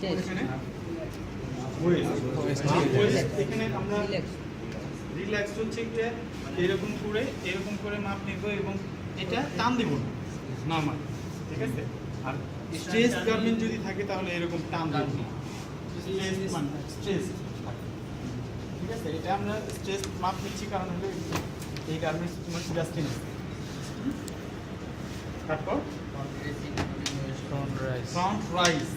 এখানে ওয়েস্ট এখানে আমরা রিল্যাক্স হচ্ছে কি এরকম করে মাপ নেব এবং এটা টান দেব না নরমাল, ঠিক আছে। আর স্ট্রেস গার্মেন্ট যদি থাকে তাহলে এরকম টান দেব না, স্ট্রেস, ঠিক আছে। এটা আমরা স্ট্রেস মাপ নিচ্ছি কারণ হলো এই গার্মেন্টস তোমার জাস্টিন। তারপর ফ্রন্ট রাইজ,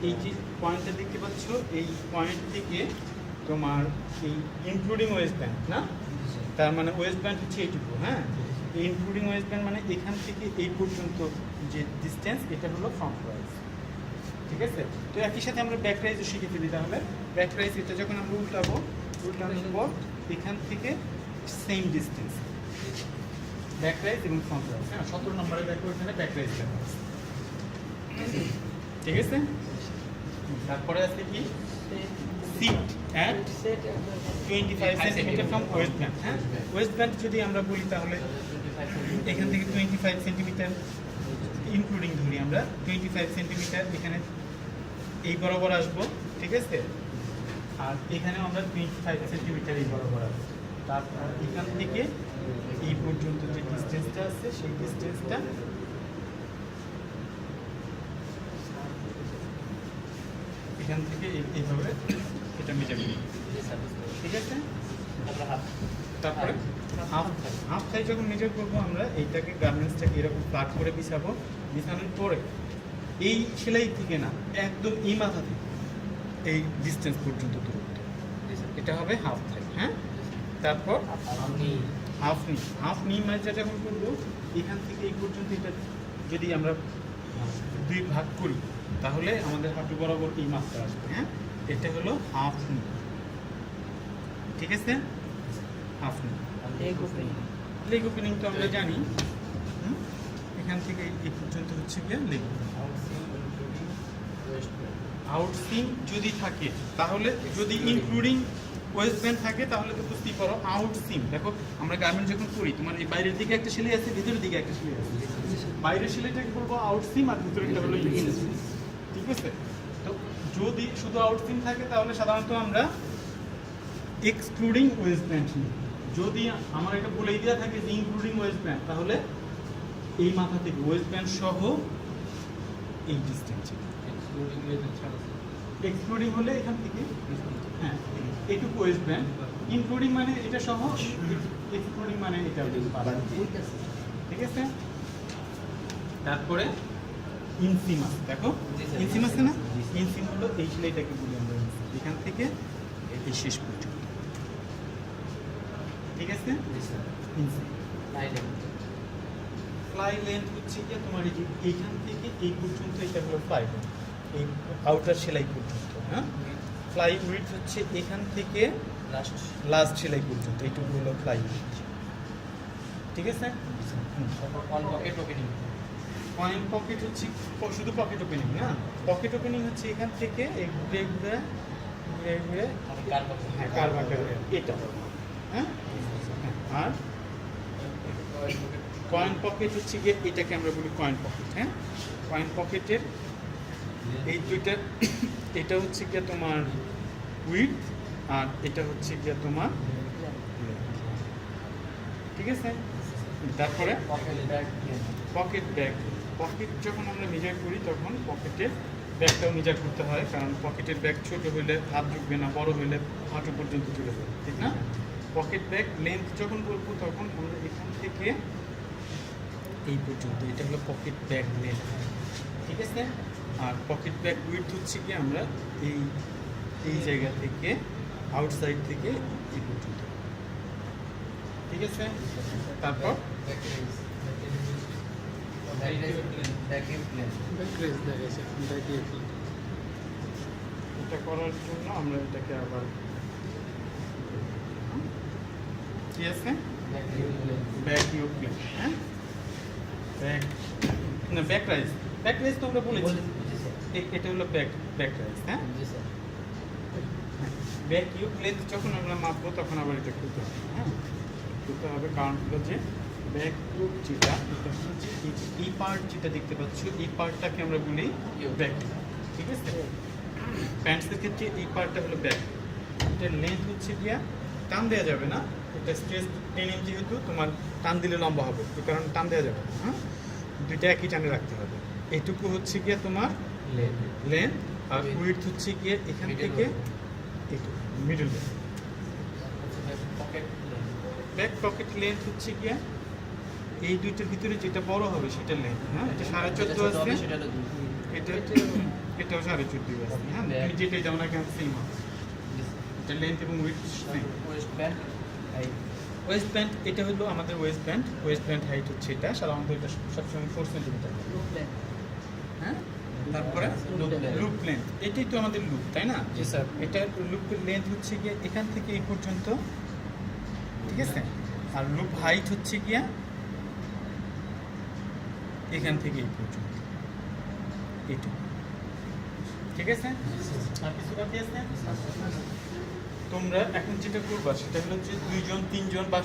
এই যে পয়েন্টটা দেখতে পাচ্ছ, এই পয়েন্ট থেকে তোমার এই ইনক্লুডিং ওয়েস্ট ব্যান্ড না, তার মানে ওয়েস্ট ব্যান্ড হচ্ছে এইটুকু, হ্যাঁ। ইনক্লুডিং ওয়েস্ট ব্যান্ড মানে এখান থেকে এই পর্যন্ত যে ডিস্টেন্স, এটা হলো ফ্রন্ট রাইজ, ঠিক আছে। তো একই সাথে আমরা ব্যাক রাইজও শিখে ফেলি। তাহলে ব্যাক রাইজ এটা যখন আমরা উল্টানোর পর এখান থেকে সেম ডিস্টেন্স ব্যাক রাইজ এবং ফ্রন্ট রাইজ, হ্যাঁ। 17 নম্বরে দেখো এখানে ব্যাক রাইজ, ঠিক আছে। তারপরে আছে কি seat at 25 centimetre from waist band, হ্যাঁ। ওয়েস্ট ব্যান্ড যদি আমরা বলি তাহলে এখান থেকে 25 সেন্টিমিটার ইনক্লুডিং ধরি আমরা 25 সেন্টিমিটার এখানে এই বরাবর আসবো, ঠিক আছে। আর এখানে আমরা 25 সেন্টিমিটার এই বরাবর আসবো। তারপর এখান থেকে এই পর্যন্ত যে ডিস্টেন্সটা আছে সেই ডিস্টেন্সটা এখান থেকে এইভাবে এটা মেজার করি, ঠিক আছে। তারপরে হাফ থাই যখন মেজার করবো আমরা এইটাকে গার্মেন্টসটাকে এরকম ফ্ল্যাট করে বিছাবো। বিছানোর পরে এই সেলাই থেকে না, একদম এই মাথা থেকে এই ডিস্টেন্স পর্যন্ত দূরত্ব, এটা হবে হাফ থাই, হ্যাঁ। তারপর হাফ নি মেজার যখন করবো এখান থেকে এই পর্যন্ত, এটা যদি আমরা 2 ভাগ করি তাহলে আমাদের হাঁটু বরাবর এই মাত্রা আসবে, হ্যাঁ। এটা হলো হাফ নি, ঠিক আছে। হাফ নি লেগ ওপেনিং তো আমরা জানি, এখান থেকে এই পর্যন্ত হচ্ছে গিয়ে লেগ আউট সিম যদি থাকে তাহলে, যদি ইনক্লুডিং ওয়েস্ট ব্যান্ড থাকে তাহলে তো বুঝতেই পারো আউট সিম। দেখো আমরা গার্মেন্ট যখন করি, তোমার এই বাইরের দিকে একটা সেলাই আছে, ভিতরের দিকে একটা সেলাই আছে। বাইরের সেলাইটাকে বলবো আউট সিম আর ভিতরেরটা হলো ইন সিম, ঠিক আছে। তো যদি শুধু আউট সিম থাকে তাহলে সাধারণত আমরা এক্সক্লুডিং ওয়েস্ট ব্যান্ড নিই। যদি আমার এটা বলেই দেওয়া থাকে যে ইনক্লুডিং ওয়েস্ট ব্যান্ড, তাহলে এই মাথা থেকে ওয়েস্ট ব্যান্ড সহ এই ডিস্টেন্স। এক্সক্লুডিং হলে এখান থেকে, হ্যাঁ, এইটুকু ওয়েস্ট ব্যান্ড। ইনক্লুডিং মানে এটা সহ, এক্সক্লুডিং মানে এটা, ঠিক আছে। তারপরে ইনসিমাস, দেখো ইনসিমাস না, ইনসিম হলো এই সেলাইটাকে বলি আমরা এখান থেকে এই শেষ পর্যন্ত, ঠিক আছে। ফ্লাই লেন্থ হচ্ছে কি তোমার এই যে এইখান থেকে এই পর্যন্ত, এটা হলো ফ্লাই লেন্থ, এই আউটার সেলাই পর্যন্ত, হ্যাঁ। ফ্লাই উইডথ হচ্ছে এখান থেকে লাস্ট সেলাই পর্যন্ত, এইটুকু হলো ফ্লাই উইডথ, ঠিক আছে। পয়েন্ট পকেট হচ্ছে শুধু পকেট ওপেনিং না, পকেট ওপেনিং হচ্ছে এখান থেকে এই ঘুরে ঘুরে হ্যাঁ কার্ভ আকারে এটা, হ্যাঁ। আর কয়েন পকেট হচ্ছে গিয়ে এটাকে আমরা বলি কয়েন পকেট, হ্যাঁ। কয়েন পকেটের এই দুইটা, এটা হচ্ছে গিয়ে তোমার উইডথ আর এটা হচ্ছে গিয়ে তোমার, ঠিক আছে। তারপরে পকেট ব্যাগ, পকেট যখন আমরা মেজার করি তখন পকেটের ব্যাগটাও মেজার করতে হয়, কারণ পকেটের ব্যাগ ছোট হইলে হাত ঢুকবে না, বড় হইলে হাঁটু পর্যন্ত চলে যাবে, ঠিক না। পকেট ব্যাগ লেন্থ যখন বলবো তখন আমরা এখান থেকে এই পর্যন্ত, এটা হলো পকেট ব্যাগ লেন্থ, ঠিক আছে। আর পকেট ব্যাগ উইডথ হচ্ছে কি আমরা এই জায়গা থেকে আউটসাইড থেকে এই পর্যন্ত, ঠিক আছে। তারপর এটা করার জন্য আমরা এটাকে আবার কি আছে ব্যাক ইউ প্লেন, হ্যাঁ। ব্যাক না ব্যাক রাইজ, ব্যাক রাইজ তো আমরা বলেছি, এটা হলো ব্যাক রাইজ, হ্যাঁ। ব্যাক ইউ প্লেন যখন আমরা মাপবো তখন আবার এটা খুলতে হবে, হ্যাঁ। খুলতে হবে কারণ হলো যে ব্যাক ইউ যেটা, এটা হচ্ছে এই পার্ট যেটা দেখতে পাচ্ছ, এই পার্টটাকে আমরা বলি ব্যাক, ঠিক ঠিক আছে? প্যান্টসের ক্ষেত্রে এই পার্টটা হলো ব্যাক, এটার লেন্থ হচ্ছে গিয়া টান দেওয়া যাবে না, এটা স্ট্রেস 10 ইঞ্চি, যেহেতু তোমার টান দিলে লম্বা হবে, এই কারণে টান দেওয়া যাবে না, হ্যাঁ, দুইটা একই টানে রাখতে হবে। এইটুকু হচ্ছে গিয়া তোমার লেন্থ, আর উইডথ হচ্ছে গিয়ে এখান থেকে এইটুকু middle length. Back pocket length হচ্ছে গিয়া এই দুইটার ভিতরে যেটা বড় হবে সেটার লেন্থ, হ্যাঁ, এটা 14.5 আছে, এটা এটাও 14.5 আছে, হ্যাঁ, তুমি যেটাই দাও না কেন সেম হবে, এটা লেন্থ এবং উইডথ সেম। ওয়েস্ট ব্যান্ড, এটা হলো আমাদের ওয়েস্ট ব্যান্ড হাইট হচ্ছে এটা, সাধারণত এটা সবসময় 4 সেন্টিমিটার, হ্যাঁ। তারপরে লুপ লেন্থ, এটাই তো আমাদের লুপ, তাই না? জি স্যার। এটা লুপের লেন্থ হচ্ছে গিয়ে এখান থেকে এই পর্যন্ত, ঠিক আছে? আর লুপ হাইট হচ্ছে গিয়া এখান থেকে এই পর্যন্ত, এইটুকু, ঠিক আছে? আর কিছু বাকি আছে? তোমরা এখন যেটা করবা সেটা হলো যে 2 জন 3 জন বা